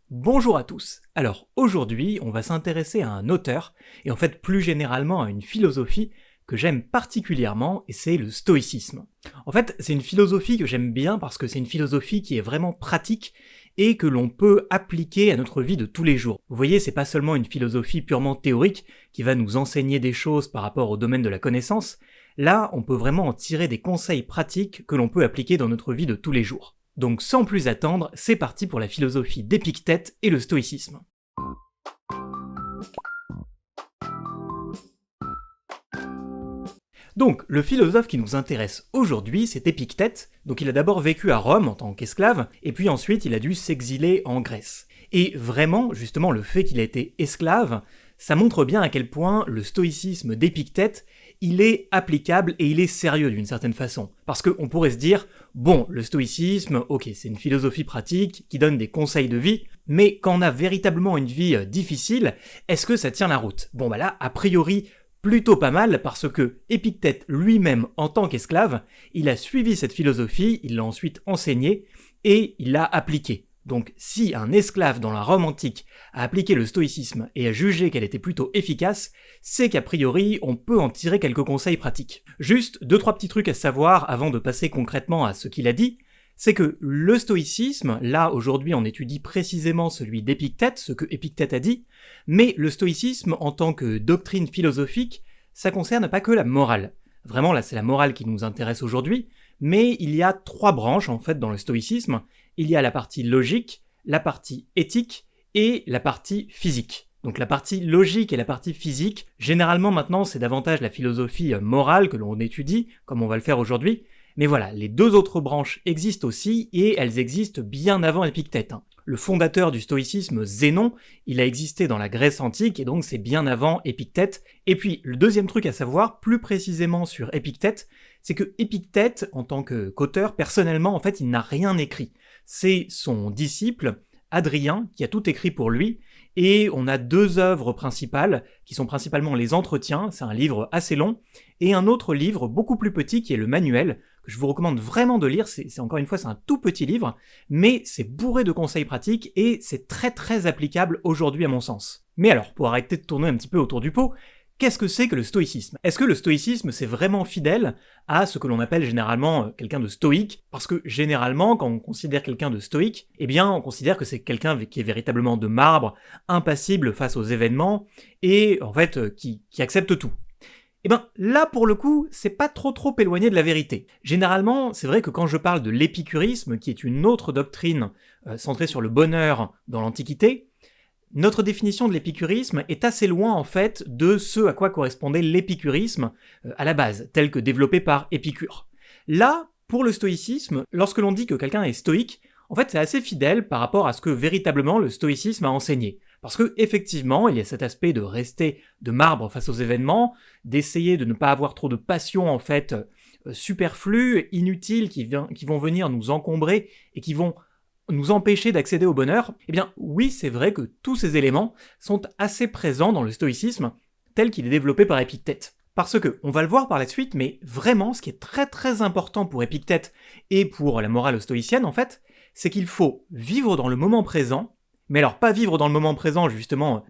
Bonjour à tous. Alors aujourd'hui, on va s'intéresser à un auteur, et en fait plus généralement à une philosophie que j'aime particulièrement, et c'est le stoïcisme. En fait, c'est une philosophie que j'aime bien parce que c'est une philosophie qui est vraiment pratique et que l'on peut appliquer à notre vie de tous les jours. Vous voyez, c'est pas seulement une philosophie purement théorique qui va nous enseigner des choses par rapport au domaine de la connaissance. Là, on peut vraiment en tirer des conseils pratiques que l'on peut appliquer dans notre vie de tous les jours. Donc sans plus attendre, c'est parti pour la philosophie d'Épictète et le stoïcisme. Donc, le philosophe qui nous intéresse aujourd'hui, c'est Épictète. Donc il a d'abord vécu à Rome en tant qu'esclave, et puis ensuite il a dû s'exiler en Grèce. Et vraiment, justement, le fait qu'il ait été esclave, ça montre bien à quel point le stoïcisme d'Épictète, il est applicable et il est sérieux d'une certaine façon. Parce qu'on pourrait se dire, bon, le stoïcisme, ok, c'est une philosophie pratique qui donne des conseils de vie, mais quand on a véritablement une vie difficile, est-ce que ça tient la route? Bon bah là, a priori, plutôt pas mal parce que Épictète lui-même, en tant qu'esclave, il a suivi cette philosophie, il l'a ensuite enseignée et il l'a appliquée. Donc si un esclave dans la Rome antique a appliqué le stoïcisme et a jugé qu'elle était plutôt efficace, c'est qu'a priori on peut en tirer quelques conseils pratiques. Juste 2-3 petits trucs à savoir avant de passer concrètement à ce qu'il a dit, c'est que le stoïcisme, là aujourd'hui on étudie précisément celui d'Épictète, ce que Épictète a dit, mais le stoïcisme en tant que doctrine philosophique, ça concerne pas que la morale. Vraiment là c'est la morale qui nous intéresse aujourd'hui, mais il y a 3 branches en fait dans le stoïcisme. Il y a la partie logique, la partie éthique et la partie physique. Donc la partie logique et la partie physique, généralement maintenant c'est davantage la philosophie morale que l'on étudie, comme on va le faire aujourd'hui, mais voilà, les 2 autres branches existent aussi et elles existent bien avant Épictète. Le fondateur du stoïcisme, Zénon, il a existé dans la Grèce antique et donc c'est bien avant Épictète. Et puis le deuxième truc à savoir, plus précisément sur Épictète, c'est que Épictète, en tant qu'auteur, personnellement, en fait, il n'a rien écrit. C'est son disciple, Hadrien, qui a tout écrit pour lui, et on a 2 œuvres principales, qui sont principalement les Entretiens, c'est un livre assez long, et un autre livre beaucoup plus petit qui est le Manuel, que je vous recommande vraiment de lire, c'est encore une fois, c'est un tout petit livre, mais c'est bourré de conseils pratiques, et c'est très très applicable aujourd'hui à mon sens. Mais alors, pour arrêter de tourner un petit peu autour du pot, qu'est-ce que c'est que le stoïcisme? Est-ce que le stoïcisme c'est vraiment fidèle à ce que l'on appelle généralement quelqu'un de stoïque? Parce que généralement, quand on considère quelqu'un de stoïque, eh bien on considère que c'est quelqu'un qui est véritablement de marbre, impassible face aux événements, et en fait qui accepte tout. Eh ben là pour le coup, c'est pas trop éloigné de la vérité. Généralement, c'est vrai que quand je parle de l'épicurisme, qui est une autre doctrine centrée sur le bonheur dans l'Antiquité, notre définition de l'épicurisme est assez loin en fait de ce à quoi correspondait l'épicurisme à la base, tel que développé par Épicure. Là, pour le stoïcisme, lorsque l'on dit que quelqu'un est stoïque, en fait c'est assez fidèle par rapport à ce que véritablement le stoïcisme a enseigné. Parce que effectivement, il y a cet aspect de rester de marbre face aux événements, d'essayer de ne pas avoir trop de passions en fait superflues, inutiles, qui vont venir nous encombrer et qui vont nous empêcher d'accéder au bonheur, eh bien oui, c'est vrai que tous ces éléments sont assez présents dans le stoïcisme tel qu'il est développé par Épictète. Parce que, on va le voir par la suite, mais vraiment, ce qui est très très important pour Épictète et pour la morale stoïcienne en fait, c'est qu'il faut vivre dans le moment présent, mais alors pas vivre dans le moment présent justement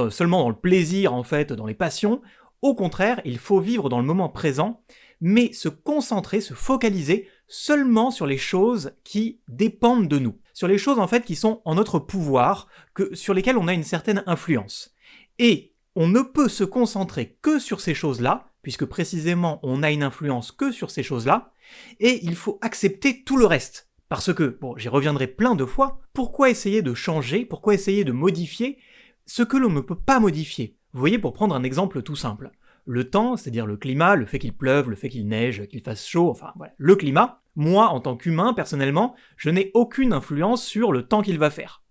seulement dans le plaisir en fait, dans les passions, au contraire, il faut vivre dans le moment présent, mais se concentrer, se focaliser seulement sur les choses qui dépendent de nous, sur les choses en fait qui sont en notre pouvoir, sur lesquelles on a une certaine influence. Et on ne peut se concentrer que sur ces choses-là, puisque précisément on a une influence que sur ces choses-là, et il faut accepter tout le reste. Parce que, bon, j'y reviendrai plein de fois, pourquoi essayer de changer, pourquoi essayer de modifier ce que l'on ne peut pas modifier? Vous voyez, pour prendre un exemple tout simple. Le temps, c'est-à-dire le climat, le fait qu'il pleuve, le fait qu'il neige, qu'il fasse chaud, enfin voilà, le climat, moi, en tant qu'humain, personnellement, je n'ai aucune influence sur le temps qu'il va faire.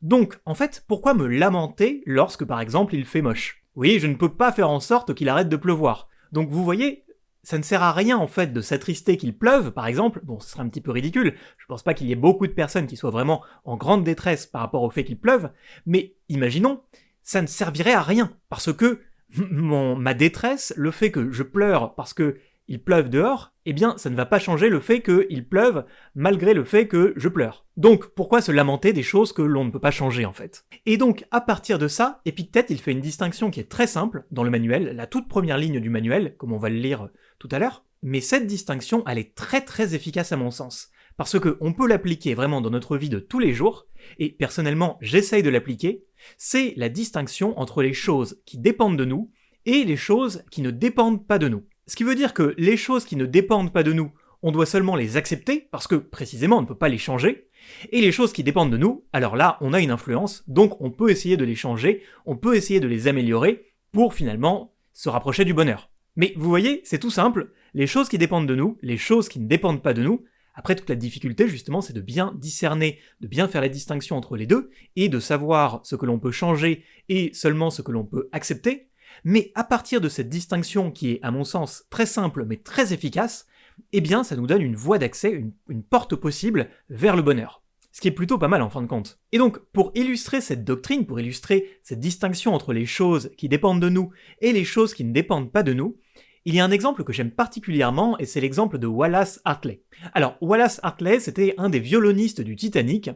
Donc, en fait, pourquoi me lamenter lorsque, par exemple, il fait moche? Oui, je ne peux pas faire en sorte qu'il arrête de pleuvoir. Donc, vous voyez, ça ne sert à rien, en fait, de s'attrister qu'il pleuve, par exemple. Bon, ce serait un petit peu ridicule. Je pense pas qu'il y ait beaucoup de personnes qui soient vraiment en grande détresse par rapport au fait qu'il pleuve. Mais, imaginons, ça ne servirait à rien. Parce que ma détresse, le fait que je pleure parce que il pleuve dehors, eh bien ça ne va pas changer le fait qu'il pleuve malgré le fait que je pleure. Donc pourquoi se lamenter des choses que l'on ne peut pas changer en fait? Et donc à partir de ça, Épictète il fait une distinction qui est très simple dans le manuel, la toute première ligne du manuel, comme on va le lire tout à l'heure, mais cette distinction elle est très très efficace à mon sens. Parce qu'on peut l'appliquer vraiment dans notre vie de tous les jours, et personnellement j'essaye de l'appliquer, c'est la distinction entre les choses qui dépendent de nous et les choses qui ne dépendent pas de nous. Ce qui veut dire que les choses qui ne dépendent pas de nous, on doit seulement les accepter, parce que précisément on ne peut pas les changer, et les choses qui dépendent de nous, alors là on a une influence, donc on peut essayer de les changer, on peut essayer de les améliorer pour finalement se rapprocher du bonheur. Mais vous voyez, c'est tout simple, les choses qui dépendent de nous, les choses qui ne dépendent pas de nous, après toute la difficulté justement c'est de bien discerner, de bien faire la distinction entre les deux, et de savoir ce que l'on peut changer et seulement ce que l'on peut accepter, mais à partir de cette distinction qui est à mon sens très simple mais très efficace, eh bien ça nous donne une voie d'accès, une porte possible vers le bonheur. Ce qui est plutôt pas mal en fin de compte. Et donc pour illustrer cette doctrine, pour illustrer cette distinction entre les choses qui dépendent de nous et les choses qui ne dépendent pas de nous, il y a un exemple que j'aime particulièrement et c'est l'exemple de Wallace Hartley. Alors Wallace Hartley c'était un des violonistes du Titanic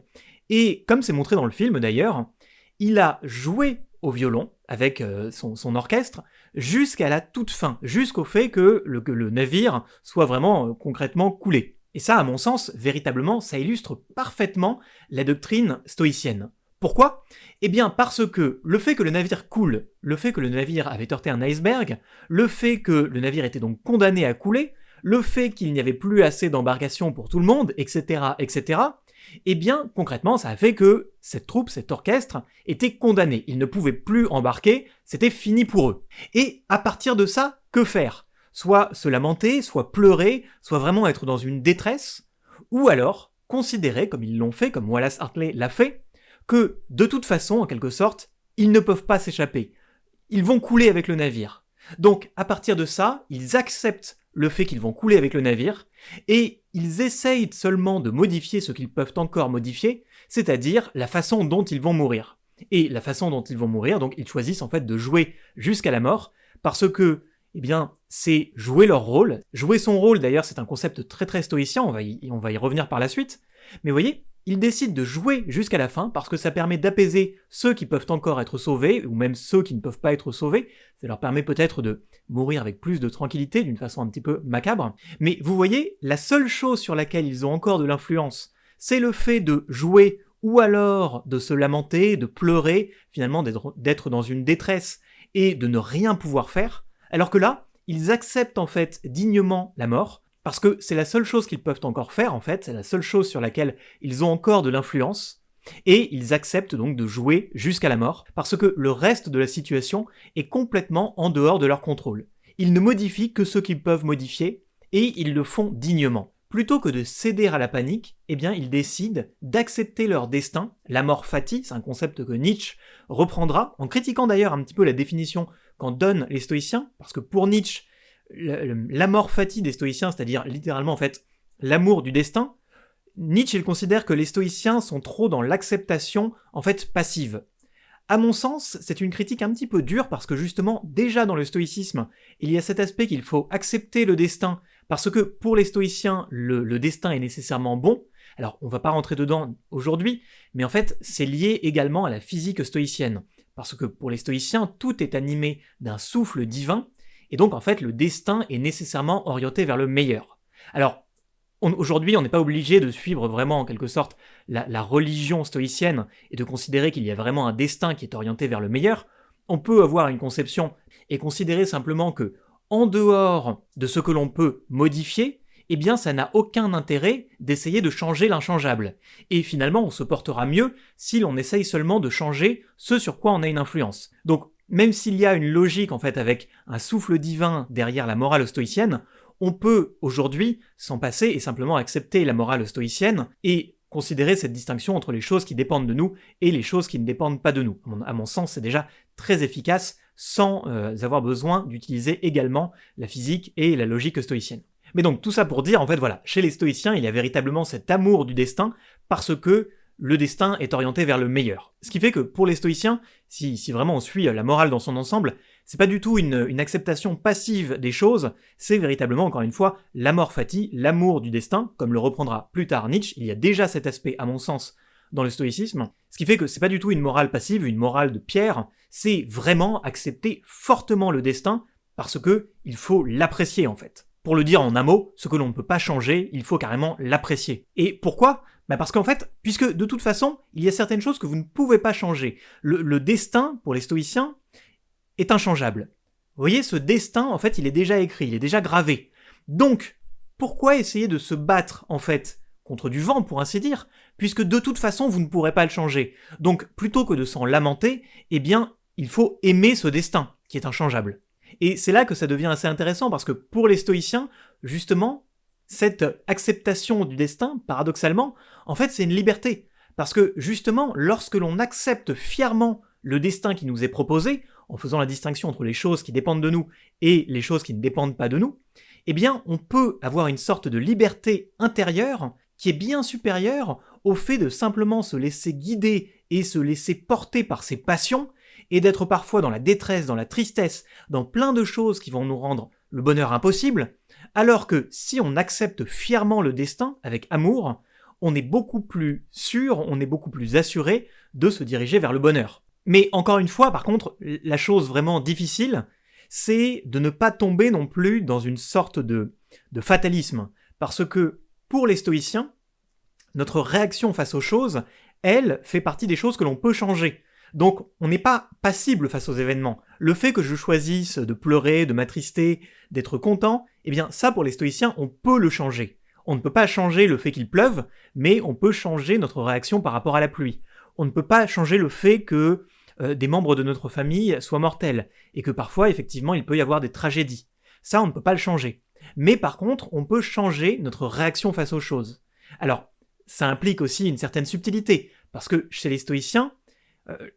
et comme c'est montré dans le film d'ailleurs, il a joué au violon avec son orchestre jusqu'à la toute fin, jusqu'au fait que le navire soit vraiment concrètement coulé. Et ça, à mon sens, véritablement, ça illustre parfaitement la doctrine stoïcienne. Pourquoi ? Eh bien parce que le fait que le navire coule, le fait que le navire avait heurté un iceberg, le fait que le navire était donc condamné à couler, le fait qu'il n'y avait plus assez d'embarcations pour tout le monde, etc., etc., eh bien, concrètement, ça a fait que cette troupe, cet orchestre, était condamné. Ils ne pouvaient plus embarquer, c'était fini pour eux. Et à partir de ça, que faire ? Soit se lamenter, soit pleurer, soit vraiment être dans une détresse, ou alors considérer, comme ils l'ont fait, comme Wallace Hartley l'a fait, que de toute façon, en quelque sorte, ils ne peuvent pas s'échapper. Ils vont couler avec le navire. Donc, à partir de ça, ils acceptent le fait qu'ils vont couler avec le navire, et ils essayent seulement de modifier ce qu'ils peuvent encore modifier, c'est-à-dire la façon dont ils vont mourir. Et la façon dont ils vont mourir, donc ils choisissent en fait de jouer jusqu'à la mort, parce que, eh bien, c'est jouer leur rôle. Jouer son rôle, d'ailleurs, c'est un concept très très stoïcien, on va y revenir par la suite, mais vous voyez, ils décident de jouer jusqu'à la fin parce que ça permet d'apaiser ceux qui peuvent encore être sauvés, ou même ceux qui ne peuvent pas être sauvés, ça leur permet peut-être de mourir avec plus de tranquillité, d'une façon un petit peu macabre. Mais vous voyez, la seule chose sur laquelle ils ont encore de l'influence, c'est le fait de jouer ou alors de se lamenter, de pleurer, finalement d'être dans une détresse et de ne rien pouvoir faire, alors que là, ils acceptent en fait dignement la mort, parce que c'est la seule chose qu'ils peuvent encore faire en fait, c'est la seule chose sur laquelle ils ont encore de l'influence, et ils acceptent donc de jouer jusqu'à la mort, parce que le reste de la situation est complètement en dehors de leur contrôle. Ils ne modifient que ce qu'ils peuvent modifier, et ils le font dignement. Plutôt que de céder à la panique, eh bien ils décident d'accepter leur destin, la mort fati, c'est un concept que Nietzsche reprendra, en critiquant d'ailleurs un petit peu la définition qu'en donnent les stoïciens, parce que pour Nietzsche, l'amor fati des stoïciens, c'est-à-dire littéralement en fait l'amour du destin, Nietzsche il considère que les stoïciens sont trop dans l'acceptation en fait passive. À mon sens, c'est une critique un petit peu dure parce que justement, déjà dans le stoïcisme, il y a cet aspect qu'il faut accepter le destin parce que pour les stoïciens, le destin est nécessairement bon. Alors, on va pas rentrer dedans aujourd'hui, mais en fait, c'est lié également à la physique stoïcienne. Parce que pour les stoïciens, tout est animé d'un souffle divin, et donc en fait, le destin est nécessairement orienté vers le meilleur. Alors, aujourd'hui, on n'est pas obligé de suivre vraiment en quelque sorte la religion stoïcienne et de considérer qu'il y a vraiment un destin qui est orienté vers le meilleur. On peut avoir une conception et considérer simplement que, en dehors de ce que l'on peut modifier, eh bien ça n'a aucun intérêt d'essayer de changer l'inchangeable. Et finalement, on se portera mieux si l'on essaye seulement de changer ce sur quoi on a une influence. Donc, même s'il y a une logique en fait avec un souffle divin derrière la morale stoïcienne, on peut aujourd'hui s'en passer et simplement accepter la morale stoïcienne et considérer cette distinction entre les choses qui dépendent de nous et les choses qui ne dépendent pas de nous. À mon sens, c'est déjà très efficace sans avoir besoin d'utiliser également la physique et la logique stoïcienne. Mais donc tout ça pour dire, en fait voilà, chez les stoïciens, il y a véritablement cet amour du destin parce que le destin est orienté vers le meilleur. Ce qui fait que pour les stoïciens, si vraiment on suit la morale dans son ensemble, C'est pas du tout une acceptation passive des choses, c'est véritablement, encore une fois, l'amor fati, l'amour du destin, comme le reprendra plus tard Nietzsche. Il y a déjà cet aspect, à mon sens, dans le stoïcisme, ce qui fait que c'est pas du tout une morale passive, une morale de pierre, c'est vraiment accepter fortement le destin, parce que il faut l'apprécier en fait. Pour le dire en un mot, ce que l'on ne peut pas changer, il faut carrément l'apprécier. Et pourquoi ? Parce qu'en fait, puisque de toute façon, il y a certaines choses que vous ne pouvez pas changer. Le destin, pour les stoïciens, est inchangeable. Vous voyez, ce destin, en fait, il est déjà écrit, il est déjà gravé. Donc, pourquoi essayer de se battre, en fait, contre du vent, pour ainsi dire, puisque de toute façon, vous ne pourrez pas le changer. Donc, plutôt que de s'en lamenter, eh bien, il faut aimer ce destin, qui est inchangeable. Et c'est là que ça devient assez intéressant, parce que pour les stoïciens, justement, cette acceptation du destin, paradoxalement, en fait, c'est une liberté. Parce que, justement, lorsque l'on accepte fièrement le destin qui nous est proposé, en faisant la distinction entre les choses qui dépendent de nous et les choses qui ne dépendent pas de nous, eh bien, on peut avoir une sorte de liberté intérieure qui est bien supérieure au fait de simplement se laisser guider et se laisser porter par ses passions, et d'être parfois dans la détresse, dans la tristesse, dans plein de choses qui vont nous rendre le bonheur impossible, alors que si on accepte fièrement le destin, avec amour, on est beaucoup plus sûr, on est beaucoup plus assuré de se diriger vers le bonheur. Mais encore une fois, par contre, la chose vraiment difficile, c'est de ne pas tomber non plus dans une sorte de fatalisme, parce que pour les stoïciens, notre réaction face aux choses, elle, fait partie des choses que l'on peut changer. Donc, on n'est pas passible face aux événements. Le fait que je choisisse de pleurer, de m'attrister, d'être content, eh bien, ça, pour les stoïciens, on peut le changer. On ne peut pas changer le fait qu'il pleuve, mais on peut changer notre réaction par rapport à la pluie. On ne peut pas changer le fait que des membres de notre famille soient mortels, et que parfois, effectivement, il peut y avoir des tragédies. Ça, on ne peut pas le changer. Mais par contre, on peut changer notre réaction face aux choses. Alors, ça implique aussi une certaine subtilité, parce que chez les stoïciens,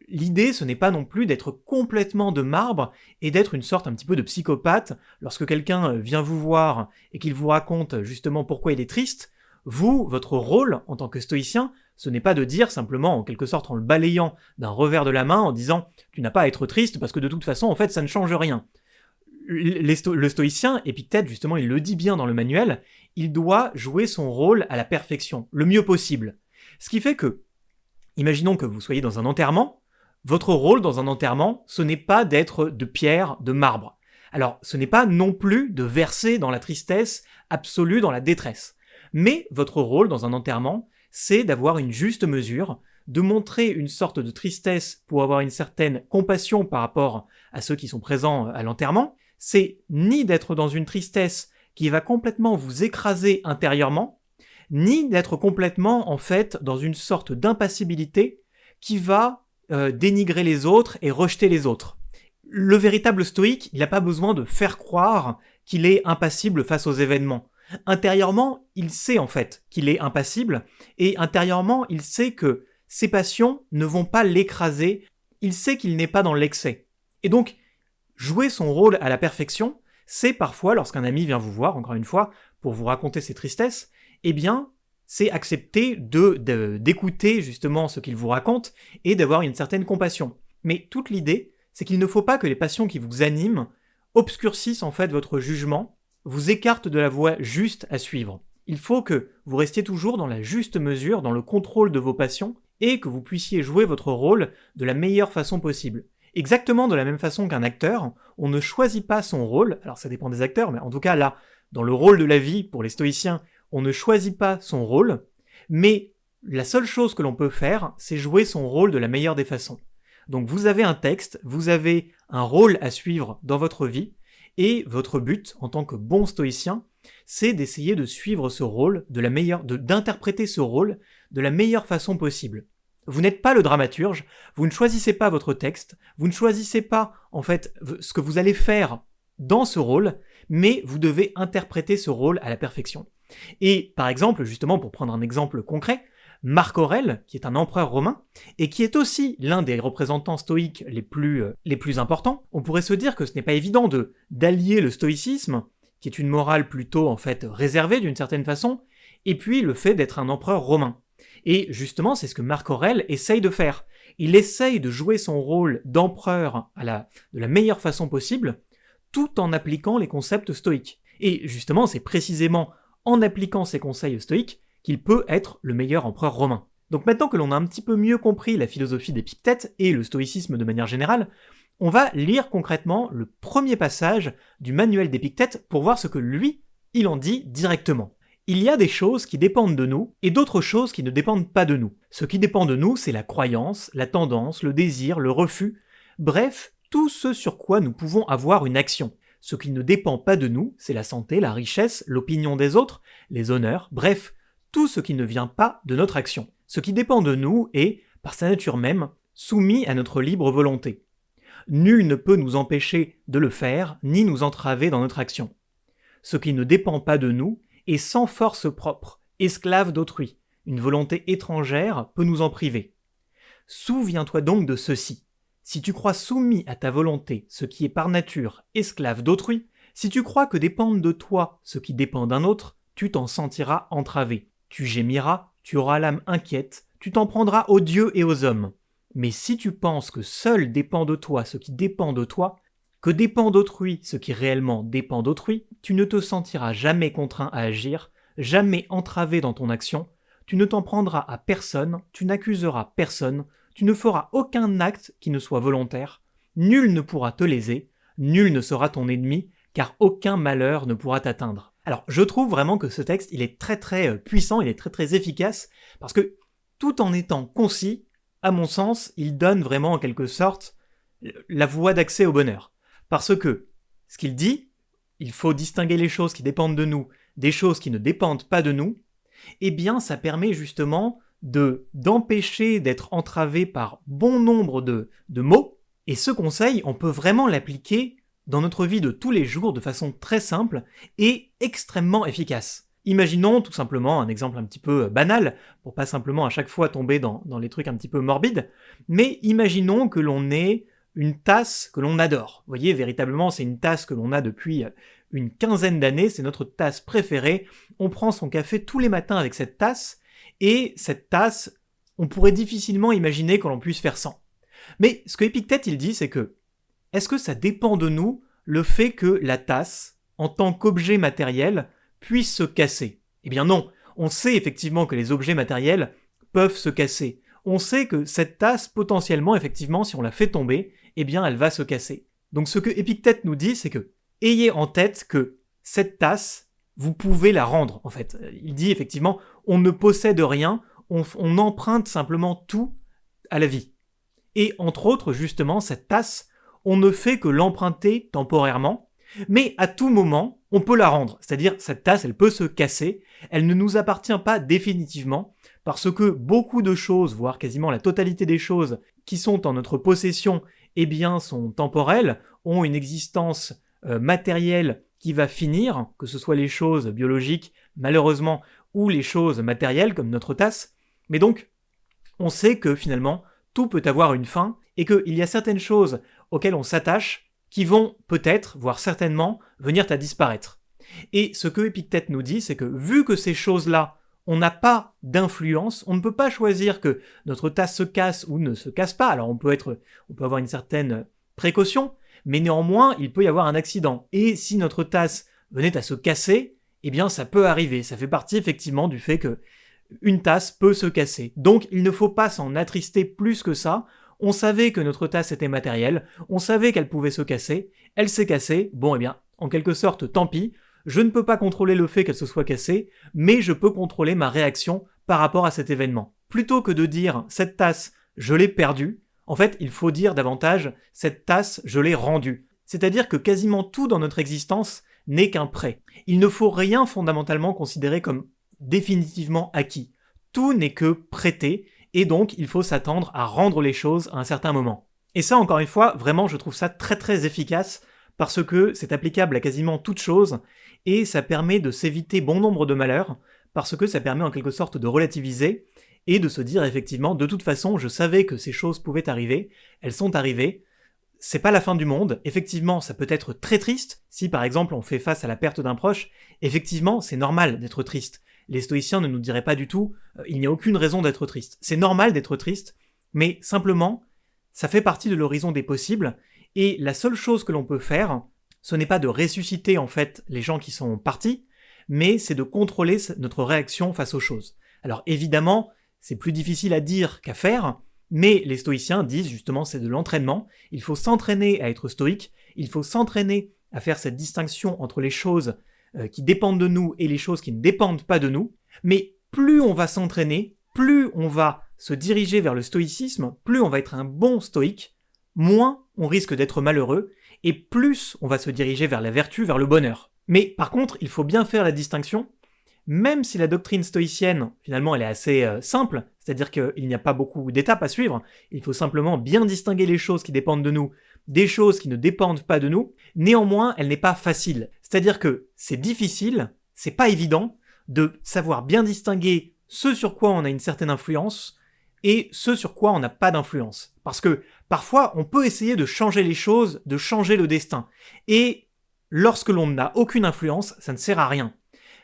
l'idée, ce n'est pas non plus d'être complètement de marbre et d'être une sorte un petit peu de psychopathe. Lorsque quelqu'un vient vous voir et qu'il vous raconte justement pourquoi il est triste, vous, votre rôle en tant que stoïcien, ce n'est pas de dire simplement, en quelque sorte en le balayant d'un revers de la main, en disant « tu n'as pas à être triste parce que de toute façon, en fait, ça ne change rien ». Le stoïcien, Épictète, justement, il le dit bien dans le manuel, il doit jouer son rôle à la perfection, le mieux possible. Ce qui fait que, imaginons que vous soyez dans un enterrement, votre rôle dans un enterrement, ce n'est pas d'être de pierre, de marbre. Alors, ce n'est pas non plus de verser dans la tristesse absolue, dans la détresse. Mais votre rôle dans un enterrement, c'est d'avoir une juste mesure, de montrer une sorte de tristesse pour avoir une certaine compassion par rapport à ceux qui sont présents à l'enterrement. C'est ni d'être dans une tristesse qui va complètement vous écraser intérieurement, ni d'être complètement, en fait, dans une sorte d'impassibilité qui va dénigrer les autres et rejeter les autres. Le véritable stoïque, il n'a pas besoin de faire croire qu'il est impassible face aux événements. Intérieurement, il sait en fait qu'il est impassible, et intérieurement, il sait que ses passions ne vont pas l'écraser, il sait qu'il n'est pas dans l'excès. Et donc, jouer son rôle à la perfection, c'est parfois, lorsqu'un ami vient vous voir, encore une fois, pour vous raconter ses tristesses, eh bien, c'est accepter d'écouter justement ce qu'il vous raconte et d'avoir une certaine compassion. Mais toute l'idée, c'est qu'il ne faut pas que les passions qui vous animent obscurcissent en fait votre jugement, vous écartent de la voie juste à suivre. Il faut que vous restiez toujours dans la juste mesure, dans le contrôle de vos passions, et que vous puissiez jouer votre rôle de la meilleure façon possible. Exactement de la même façon qu'un acteur, on ne choisit pas son rôle, alors ça dépend des acteurs, mais en tout cas là, dans le rôle de la vie, pour les stoïciens, on ne choisit pas son rôle, mais la seule chose que l'on peut faire, c'est jouer son rôle de la meilleure des façons. Donc vous avez un texte, vous avez un rôle à suivre dans votre vie, et votre but, en tant que bon stoïcien, c'est d'essayer de suivre ce rôle, d'interpréter ce rôle de la meilleure façon possible. Vous n'êtes pas le dramaturge, vous ne choisissez pas votre texte, vous ne choisissez pas, en fait, ce que vous allez faire dans ce rôle, mais vous devez interpréter ce rôle à la perfection. Et, par exemple, justement, pour prendre un exemple concret, Marc Aurèle, qui est un empereur romain, et qui est aussi l'un des représentants stoïques les plus importants, on pourrait se dire que ce n'est pas évident d'allier le stoïcisme, qui est une morale plutôt, en fait, réservée d'une certaine façon, et puis le fait d'être un empereur romain. Et justement, c'est ce que Marc Aurèle essaye de faire. Il essaye de jouer son rôle d'empereur de la meilleure façon possible, tout en appliquant les concepts stoïques. Et justement, c'est précisément en appliquant ces conseils stoïques qu'il peut être le meilleur empereur romain. Donc maintenant que l'on a un petit peu mieux compris la philosophie d'Épictète et le stoïcisme de manière générale, on va lire concrètement le premier passage du manuel d'Épictète pour voir ce que lui, il en dit directement. Il y a des choses qui dépendent de nous et d'autres choses qui ne dépendent pas de nous. Ce qui dépend de nous, c'est la croyance, la tendance, le désir, le refus, bref, tout ce sur quoi nous pouvons avoir une action. Ce qui ne dépend pas de nous, c'est la santé, la richesse, l'opinion des autres, les honneurs, bref, tout ce qui ne vient pas de notre action. Ce qui dépend de nous est, par sa nature même, soumis à notre libre volonté. Nul ne peut nous empêcher de le faire, ni nous entraver dans notre action. Ce qui ne dépend pas de nous est sans force propre, esclave d'autrui. Une volonté étrangère peut nous en priver. Souviens-toi donc de ceci. Si tu crois soumis à ta volonté ce qui est par nature esclave d'autrui, si tu crois que dépende de toi ce qui dépend d'un autre, tu t'en sentiras entravé. Tu gémiras, tu auras l'âme inquiète, tu t'en prendras aux dieux et aux hommes. Mais si tu penses que seul dépend de toi ce qui dépend de toi, que dépend d'autrui ce qui réellement dépend d'autrui, tu ne te sentiras jamais contraint à agir, jamais entravé dans ton action, tu ne t'en prendras à personne, tu n'accuseras personne, tu ne feras aucun acte qui ne soit volontaire, nul ne pourra te léser, nul ne sera ton ennemi, car aucun malheur ne pourra t'atteindre. Alors, je trouve vraiment que ce texte, il est très très puissant, il est très très efficace, parce que tout en étant concis, à mon sens, il donne vraiment en quelque sorte la voie d'accès au bonheur. Parce que, ce qu'il dit, il faut distinguer les choses qui dépendent de nous des choses qui ne dépendent pas de nous, eh bien ça permet justement d'empêcher d'être entravé par bon nombre de mots, et ce conseil, on peut vraiment l'appliquer dans notre vie de tous les jours de façon très simple et extrêmement efficace. Imaginons tout simplement un exemple un petit peu banal, pour pas simplement à chaque fois tomber dans les trucs un petit peu morbides, mais imaginons que l'on ait une tasse que l'on adore. Vous voyez, véritablement, c'est une tasse que l'on a depuis une quinzaine d'années, c'est notre tasse préférée, on prend son café tous les matins avec cette tasse, et cette tasse, on pourrait difficilement imaginer que l'on puisse faire sans. Mais ce que Épictète il dit, c'est que, est-ce que ça dépend de nous, le fait que la tasse, en tant qu'objet matériel, puisse se casser? Eh bien non, on sait effectivement que les objets matériels peuvent se casser. On sait que cette tasse, potentiellement, effectivement, si on la fait tomber, eh bien elle va se casser. Donc ce que Épictète nous dit, c'est que, ayez en tête que cette tasse, vous pouvez la rendre, en fait. Il dit effectivement, on ne possède rien, on emprunte simplement tout à la vie. Et entre autres, justement, cette tasse, on ne fait que l'emprunter temporairement, mais à tout moment, on peut la rendre. C'est-à-dire, cette tasse, elle peut se casser, elle ne nous appartient pas définitivement, parce que beaucoup de choses, voire quasiment la totalité des choses qui sont en notre possession, eh bien, sont temporelles, ont une existence matérielle qui va finir, que ce soit les choses biologiques, malheureusement, ou les choses matérielles, comme notre tasse. Mais donc, on sait que finalement, tout peut avoir une fin, et qu'il y a certaines choses auxquelles on s'attache, qui vont peut-être, voire certainement, venir à disparaître. Et ce que Épictète nous dit, c'est que vu que ces choses-là, on n'a pas d'influence, on ne peut pas choisir que notre tasse se casse ou ne se casse pas. Alors on peut avoir une certaine précaution, mais néanmoins, il peut y avoir un accident. Et si notre tasse venait à se casser, eh bien ça peut arriver. Ça fait partie effectivement du fait que une tasse peut se casser. Donc il ne faut pas s'en attrister plus que ça. On savait que notre tasse était matérielle, on savait qu'elle pouvait se casser, elle s'est cassée, bon eh bien, en quelque sorte, tant pis, je ne peux pas contrôler le fait qu'elle se soit cassée, mais je peux contrôler ma réaction par rapport à cet événement. Plutôt que de dire « cette tasse, je l'ai perdue », en fait, il faut dire davantage « cette tasse, je l'ai rendue ». C'est-à-dire que quasiment tout dans notre existence n'est qu'un prêt. Il ne faut rien fondamentalement considérer comme définitivement acquis. Tout n'est que prêté, et donc il faut s'attendre à rendre les choses à un certain moment. Et ça, encore une fois, vraiment, je trouve ça très très efficace, parce que c'est applicable à quasiment toute chose, et ça permet de s'éviter bon nombre de malheurs, parce que ça permet en quelque sorte de relativiser, et de se dire effectivement, de toute façon, je savais que ces choses pouvaient arriver, elles sont arrivées, c'est pas la fin du monde, effectivement, ça peut être très triste, si par exemple on fait face à la perte d'un proche, effectivement, c'est normal d'être triste. Les stoïciens ne nous diraient pas du tout « il n'y a aucune raison d'être triste ». C'est normal d'être triste, mais simplement, ça fait partie de l'horizon des possibles, et la seule chose que l'on peut faire, ce n'est pas de ressusciter en fait les gens qui sont partis, mais c'est de contrôler notre réaction face aux choses. Alors évidemment, c'est plus difficile à dire qu'à faire, mais les stoïciens disent justement c'est de l'entraînement, il faut s'entraîner à être stoïque, il faut s'entraîner à faire cette distinction entre les choses qui dépendent de nous et les choses qui ne dépendent pas de nous, mais plus on va s'entraîner, plus on va se diriger vers le stoïcisme, plus on va être un bon stoïque, moins on risque d'être malheureux, et plus on va se diriger vers la vertu, vers le bonheur. Mais par contre, il faut bien faire la distinction, même si la doctrine stoïcienne, finalement, elle est assez simple, c'est-à-dire qu'il n'y a pas beaucoup d'étapes à suivre, il faut simplement bien distinguer les choses qui dépendent de nous des choses qui ne dépendent pas de nous, néanmoins, elle n'est pas facile. C'est-à-dire que c'est difficile, c'est pas évident, de savoir bien distinguer ce sur quoi on a une certaine influence et ce sur quoi on n'a pas d'influence. Parce que parfois, on peut essayer de changer les choses, de changer le destin. Et lorsque l'on n'a aucune influence, ça ne sert à rien.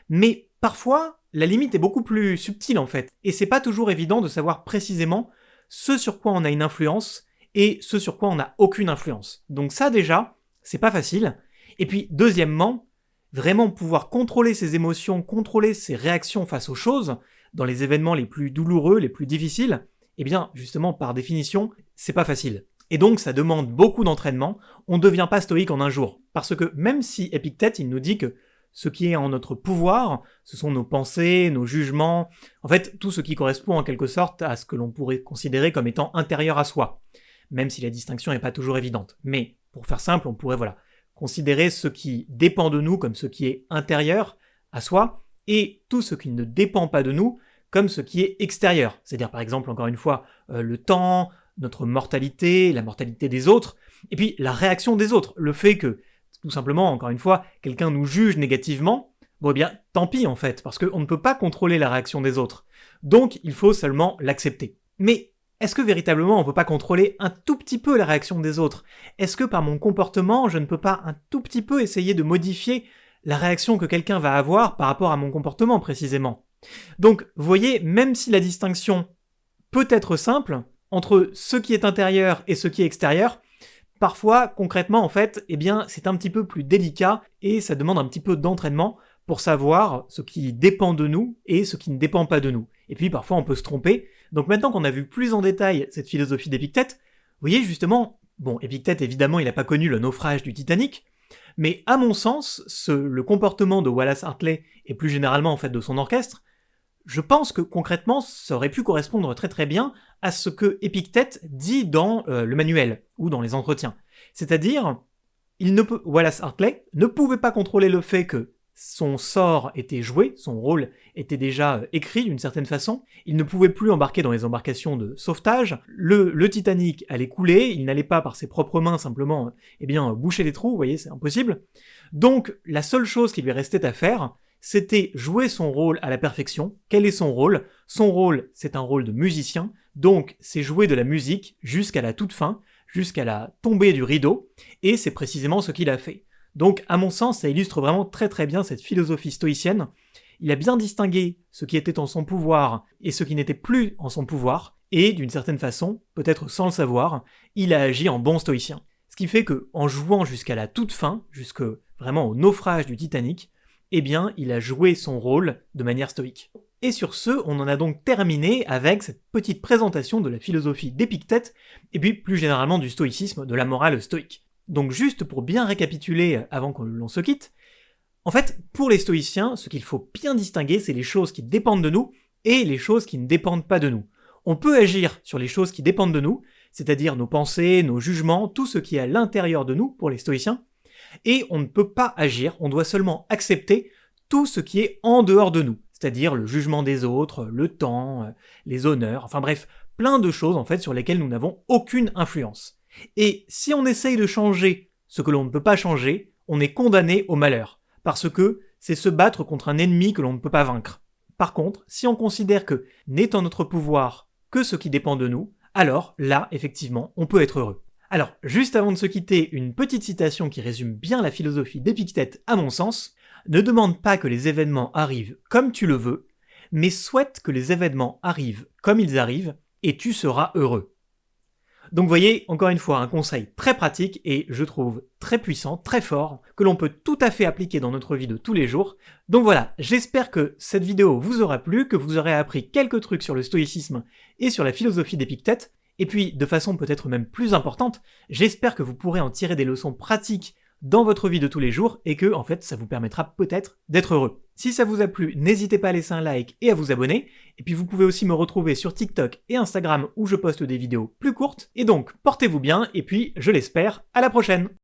Mais parfois, la limite est beaucoup plus subtile en fait. Et c'est pas toujours évident de savoir précisément ce sur quoi on a une influence et ce sur quoi on n'a aucune influence. Donc ça déjà, c'est pas facile. Et puis deuxièmement, vraiment pouvoir contrôler ses émotions, contrôler ses réactions face aux choses, dans les événements les plus douloureux, les plus difficiles, eh bien justement par définition, c'est pas facile. Et donc ça demande beaucoup d'entraînement, on ne devient pas stoïque en un jour. Parce que même si Épictète, il nous dit que ce qui est en notre pouvoir, ce sont nos pensées, nos jugements, en fait tout ce qui correspond en quelque sorte à ce que l'on pourrait considérer comme étant intérieur à soi. Même si la distinction n'est pas toujours évidente. Mais, pour faire simple, on pourrait considérer ce qui dépend de nous comme ce qui est intérieur à soi, et tout ce qui ne dépend pas de nous comme ce qui est extérieur. C'est-à-dire par exemple, encore une fois, le temps, notre mortalité, la mortalité des autres, et puis la réaction des autres. Le fait que, tout simplement, encore une fois, quelqu'un nous juge négativement, bon eh bien, tant pis en fait, parce qu'on ne peut pas contrôler la réaction des autres. Donc, il faut seulement l'accepter. Mais est-ce que véritablement on ne peut pas contrôler un tout petit peu la réaction des autres? Est-ce que par mon comportement, je ne peux pas un tout petit peu essayer de modifier la réaction que quelqu'un va avoir par rapport à mon comportement précisément? Donc, vous voyez, même si la distinction peut être simple entre ce qui est intérieur et ce qui est extérieur, parfois, concrètement, en fait, eh bien, c'est un petit peu plus délicat et ça demande un petit peu d'entraînement pour savoir ce qui dépend de nous et ce qui ne dépend pas de nous. Et puis parfois on peut se tromper. Donc maintenant qu'on a vu plus en détail cette philosophie d'Épictète, vous voyez justement, bon, Épictète évidemment il n'a pas connu le naufrage du Titanic, mais à mon sens, le comportement de Wallace Hartley et plus généralement en fait de son orchestre, je pense que concrètement ça aurait pu correspondre très très bien à ce que Épictète dit dans le manuel ou dans les entretiens. C'est-à-dire, Wallace Hartley ne pouvait pas contrôler le fait que son sort était joué, son rôle était déjà écrit d'une certaine façon, il ne pouvait plus embarquer dans les embarcations de sauvetage, le Titanic allait couler, il n'allait pas par ses propres mains simplement boucher les trous, vous voyez, c'est impossible. Donc la seule chose qui lui restait à faire, c'était jouer son rôle à la perfection. Quel est son rôle? Son rôle, c'est un rôle de musicien, donc c'est jouer de la musique jusqu'à la toute fin, jusqu'à la tombée du rideau, et c'est précisément ce qu'il a fait. Donc, à mon sens, ça illustre vraiment très très bien cette philosophie stoïcienne. Il a bien distingué ce qui était en son pouvoir et ce qui n'était plus en son pouvoir, et d'une certaine façon, peut-être sans le savoir, il a agi en bon stoïcien. Ce qui fait que, en jouant jusqu'à la toute fin, jusque vraiment au naufrage du Titanic, eh bien, il a joué son rôle de manière stoïque. Et sur ce, on en a donc terminé avec cette petite présentation de la philosophie d'Épictète, et puis plus généralement du stoïcisme, de la morale stoïque. Donc juste pour bien récapituler avant que l'on se quitte, en fait, pour les stoïciens, ce qu'il faut bien distinguer, c'est les choses qui dépendent de nous et les choses qui ne dépendent pas de nous. On peut agir sur les choses qui dépendent de nous, c'est-à-dire nos pensées, nos jugements, tout ce qui est à l'intérieur de nous pour les stoïciens, et on ne peut pas agir, on doit seulement accepter tout ce qui est en dehors de nous, c'est-à-dire le jugement des autres, le temps, les honneurs, enfin bref, plein de choses en fait sur lesquelles nous n'avons aucune influence. Et si on essaye de changer ce que l'on ne peut pas changer, on est condamné au malheur, parce que c'est se battre contre un ennemi que l'on ne peut pas vaincre. Par contre, si on considère que n'est en notre pouvoir que ce qui dépend de nous, alors là, effectivement, on peut être heureux. Alors, juste avant de se quitter, une petite citation qui résume bien la philosophie d'Épictète à mon sens. Ne demande pas que les événements arrivent comme tu le veux, mais souhaite que les événements arrivent comme ils arrivent, et tu seras heureux. Donc vous voyez, encore une fois, un conseil très pratique et je trouve très puissant, très fort, que l'on peut tout à fait appliquer dans notre vie de tous les jours. Donc voilà, j'espère que cette vidéo vous aura plu, que vous aurez appris quelques trucs sur le stoïcisme et sur la philosophie d'Épictète, et puis, de façon peut-être même plus importante, j'espère que vous pourrez en tirer des leçons pratiques dans votre vie de tous les jours et que, en fait, ça vous permettra peut-être d'être heureux. Si ça vous a plu, n'hésitez pas à laisser un like et à vous abonner. Et puis vous pouvez aussi me retrouver sur TikTok et Instagram où je poste des vidéos plus courtes. Et donc, portez-vous bien et puis, je l'espère, à la prochaine!